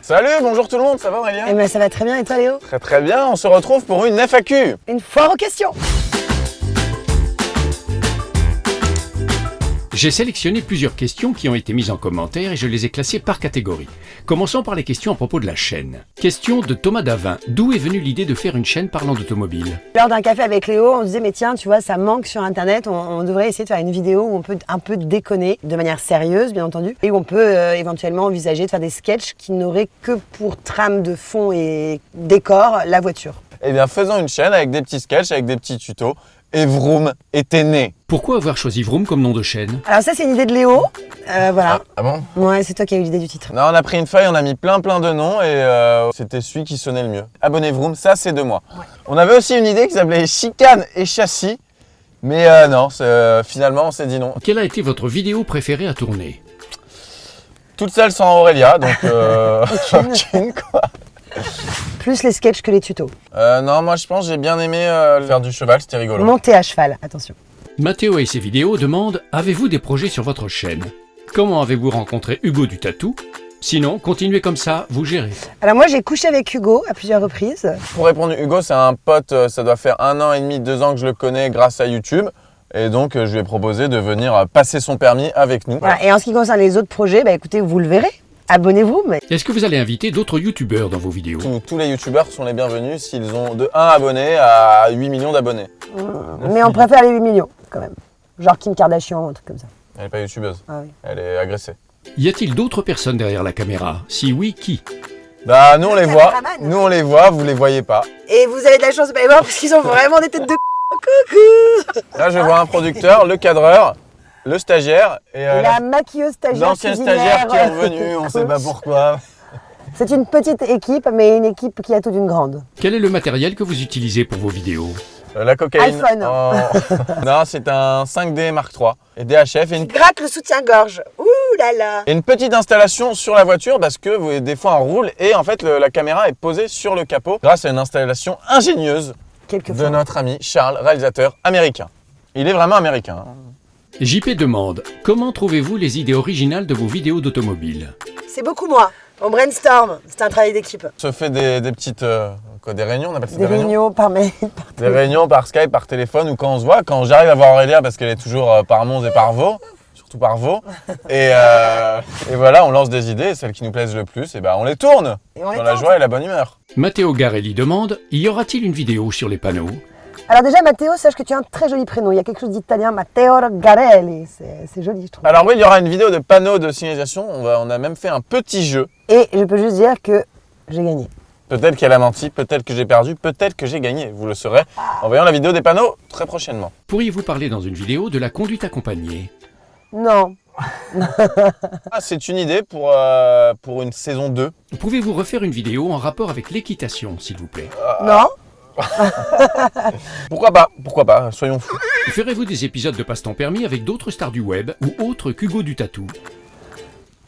Salut, bonjour tout le monde, ça va Aurélien? Eh ben ça va très bien et toi Léo? Très très bien, on se retrouve pour une FAQ. Une foire aux questions. J'ai sélectionné plusieurs questions qui ont été mises en commentaire et je les ai classées par catégorie. Commençons par les questions à propos de la chaîne. Question de Thomas Davin. D'où est venue l'idée de faire une chaîne parlant d'automobile? Lors d'un café avec Léo, on se disait mais tiens, tu vois, ça manque sur internet, on devrait essayer de faire une vidéo où on peut un peu déconner, de manière sérieuse bien entendu, et où on peut éventuellement envisager de faire des sketchs qui n'auraient que pour trame de fond et décor la voiture. Eh bien faisons une chaîne avec des petits sketchs, avec des petits tutos, et Vroom était né. Pourquoi avoir choisi Vroom comme nom de chaîne? Alors ça c'est une idée de Léo, voilà. Ah bon? Ouais, c'est toi qui as eu l'idée du titre. Non, on a pris une feuille, on a mis plein de noms et c'était celui qui sonnait le mieux. Abonnez Vroom, ça c'est de moi. Ouais. On avait aussi une idée qui s'appelait Chicane et Châssis, mais non, finalement on s'est dit non. Quelle a été votre vidéo préférée à tourner? Toute seule sans Aurélia, donc aucune quoi. Plus les sketchs que les tutos. Non, moi je pense que j'ai bien aimé faire du cheval, c'était rigolo. Monter à cheval, attention. Mathéo et ses vidéos demandent « Avez-vous des projets sur votre chaîne? Comment avez-vous rencontré Hugo du Tatou? Sinon, continuez comme ça, vous gérez. » Alors moi j'ai couché avec Hugo à plusieurs reprises. Pour répondre, Hugo c'est un pote, ça doit faire 1 an et demi, 2 ans que je le connais grâce à YouTube. Et donc je lui ai proposé de venir passer son permis avec nous. Voilà. Et en ce qui concerne les autres projets, bah écoutez, vous le verrez. Abonnez-vous. Mais... Est-ce que vous allez inviter d'autres youtubeurs dans vos vidéos? Tous les youtubeurs sont les bienvenus s'ils ont de 1 abonné à 8 millions d'abonnés. Mais on préfère les 8 millions quand même. Genre Kim Kardashian, un truc comme ça. Elle n'est pas youtubeuse, Ah oui. Elle est agressée. Y a-t-il d'autres personnes derrière la caméra? Si oui, qui? Bah nous on les voit, caméraman. nous on les voit, vous les voyez pas. Et vous avez de la chance de pas les voir parce qu'ils ont vraiment des têtes de coucou. Là je vois un producteur, le cadreur, le stagiaire et la maquilleuse stagiaire. l'ancien stagiaire qui est revenu, on sait pas pourquoi. C'est une petite équipe, mais une équipe qui a tout d'une grande. Quel est le matériel que vous utilisez pour vos vidéos? La cocaïne. iPhone. Non, c'est un 5D Mark III et DHF et Gratte le soutien-gorge. Ouh là là. une petite installation sur la voiture parce que des fois on roule et en fait la caméra est posée sur le capot grâce à une installation ingénieuse de notre ami Charles, réalisateur américain. Il est vraiment américain. JP demande « Comment trouvez-vous les idées originales de vos vidéos d'automobile ?» C'est beaucoup moi. On brainstorm. C'est un travail d'équipe. On se fait des petites des réunions, on appelle ça Des réunions par mail. Des réunions par Skype, par téléphone ou quand on se voit. Quand j'arrive à voir Aurélia parce qu'elle est toujours par Mons et par Vaux, surtout par Vaux. Et voilà, on lance des idées, celles qui nous plaisent le plus, et ben on les tourne dans la joie et la bonne humeur. Matteo Garelli demande « Y aura-t-il une vidéo sur les panneaux ?» Alors déjà Matteo, sache que tu as un très joli prénom. Il y a quelque chose d'italien, Matteo Garelli. C'est joli je trouve. Alors oui, il y aura une vidéo de panneaux de signalisation. On a même fait un petit jeu. Et je peux juste dire que j'ai gagné. Peut-être qu'elle a menti, peut-être que j'ai perdu, peut-être que j'ai gagné. Vous le saurez en voyant la vidéo des panneaux très prochainement. Pourriez-vous parler dans une vidéo de la conduite accompagnée? Non. C'est une idée pour une saison 2. Pouvez-vous refaire une vidéo en rapport avec l'équitation, s'il vous plaît? Non. Pourquoi pas, soyons fous. Ferez-vous des épisodes de Passe-temps permis avec d'autres stars du web ou autres qu'Hugo du Tatou?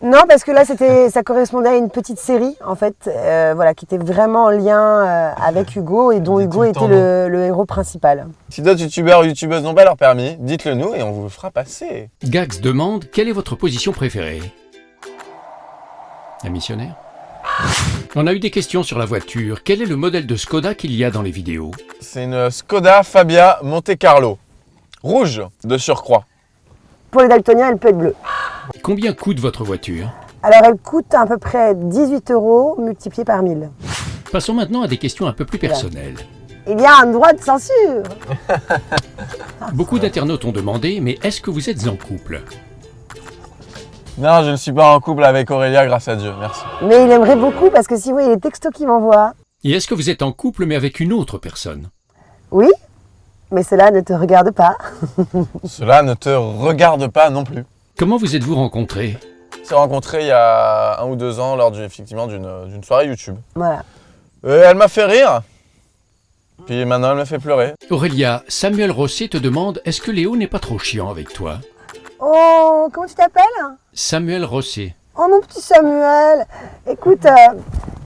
Non, parce que là, ça correspondait à une petite série, en fait, voilà, qui était vraiment en lien avec Hugo et dont Hugo était le héros principal. Si d'autres youtubeurs ou youtubeuses n'ont pas leur permis, dites-le nous et on vous le fera passer. Gax demande « Quelle est votre position préférée ?» La missionnaire. On a eu des questions sur la voiture. Quel est le modèle de Skoda qu'il y a dans les vidéos? C'est une Skoda Fabia Monte Carlo, rouge de surcroît. Pour les daltoniens, elle peut être bleue. Combien coûte votre voiture? Alors, elle coûte à peu près 18 € multiplié par 1000. Passons maintenant à des questions un peu plus personnelles. Il y a un droit de censure. Beaucoup d'internautes ont demandé, mais est-ce que vous êtes en couple? Non, je ne suis pas en couple avec Aurélia, grâce à Dieu, merci. Mais il aimerait beaucoup parce que si vous voyez les textos qu'il m'envoie. Et est-ce que vous êtes en couple mais avec une autre personne? Oui, mais cela ne te regarde pas. Cela ne te regarde pas non plus. Comment vous êtes-vous rencontrés? On s'est rencontrés il y a 1 ou 2 ans lors effectivement d'une soirée YouTube. Voilà. Elle m'a fait rire, puis maintenant elle me fait pleurer. Aurélia, Samuel Rosset te demande « Est-ce que Léo n'est pas trop chiant avec toi ?» Oh, comment tu t'appelles? Samuel Rosset. Oh mon petit Samuel, écoute,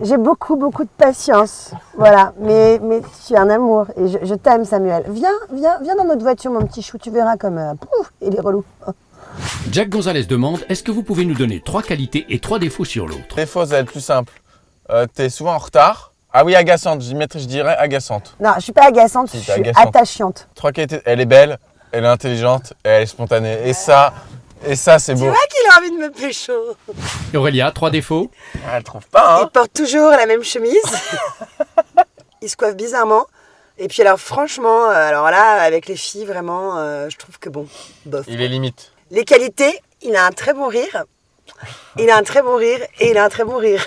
j'ai beaucoup de patience, voilà, mais tu es un amour et je t'aime Samuel. Viens dans notre voiture mon petit chou, tu verras comme, pouf, il est relou. Jack Gonzalez demande « Est-ce que vous pouvez nous donner 3 qualités et 3 défauts sur l'autre ?» Les défauts, ça va être plus simple. T'es souvent en retard. Ah oui, agaçante, je dirais agaçante. Non, je suis pas agaçante, Si, je t'es suis agaçante. attachante. Trois qualités, elle est belle, elle est intelligente et elle est spontanée. Et ça, c'est Tu beau. vois qu'il a envie de me pécho. Aurélia, 3 défauts. Ah, elle trouve pas, Il hein. porte toujours la même chemise. Il se coiffe bizarrement. Et puis alors franchement, alors là, avec les filles, vraiment, je trouve que bon, bof. Il est limite. Les qualités, il a un très bon rire. Il a un très bon rire et il a un très bon rire.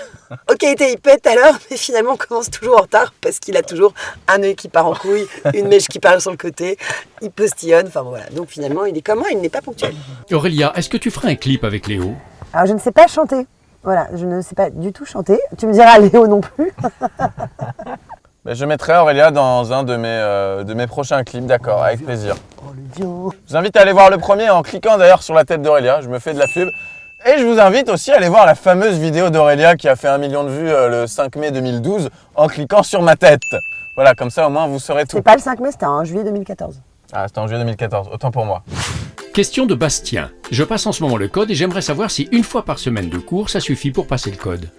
Aux qualités, il pète à l'heure, mais finalement, on commence toujours en retard parce qu'il a toujours un œil qui part en couille, une mèche qui part sur le côté, il postillonne, enfin voilà. Donc finalement, il est comment? Il n'est pas ponctuel. Aurélia, est-ce que tu ferais un clip avec Léo? Alors je ne sais pas chanter. Voilà, je ne sais pas du tout chanter. Tu me diras Léo non plus. Mais je mettrai Aurélia dans un de mes prochains clips, d'accord, avec plaisir. Oh le vieux. Je vous invite à aller voir le premier en cliquant d'ailleurs sur la tête d'Aurélia, je me fais de la pub. Et je vous invite aussi à aller voir la fameuse vidéo d'Aurélia qui a fait 1 million de vues le 5 mai 2012 en cliquant sur ma tête. Voilà, comme ça au moins vous saurez tout. C'est pas le 5 mai, c'était en juillet 2014. Ah, c'était en juillet 2014, autant pour moi. Question de Bastien. Je passe en ce moment le code et j'aimerais savoir si une fois par semaine de cours, ça suffit pour passer le code.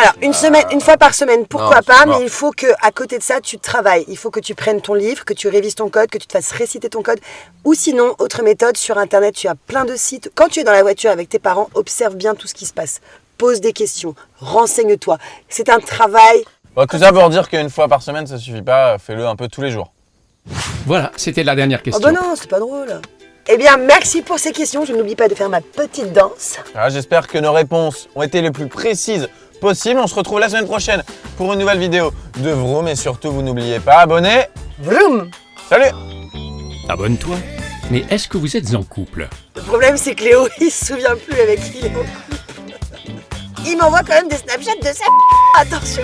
Alors, une fois par semaine, pourquoi non, pas, c'est mort. mais il faut que, à côté de ça, tu travailles. Il faut que tu prennes ton livre, que tu révises ton code, que tu te fasses réciter ton code. Ou sinon, autre méthode, sur Internet, tu as plein de sites. Quand tu es dans la voiture avec tes parents, observe bien tout ce qui se passe. Pose des questions, renseigne-toi. C'est un travail. Bon, tout ça pour dire qu'une fois par semaine ça suffit pas, fais-le un peu tous les jours. Voilà, c'était la dernière Oh question. bah non, c'est pas drôle. Eh bien, merci pour ces questions. Je n'oublie pas de faire ma petite danse. Ah, j'espère que nos réponses ont été les plus précises possibles. On se retrouve la semaine prochaine pour une nouvelle vidéo de Vroom. Et surtout, vous n'oubliez pas, abonnez. Vroom. Salut! Abonne-toi. Mais est-ce que vous êtes en couple? Le problème, c'est que Léo, il se souvient plus avec qui il est en couple. Il m'envoie quand même des Snapchats de ça. Attention.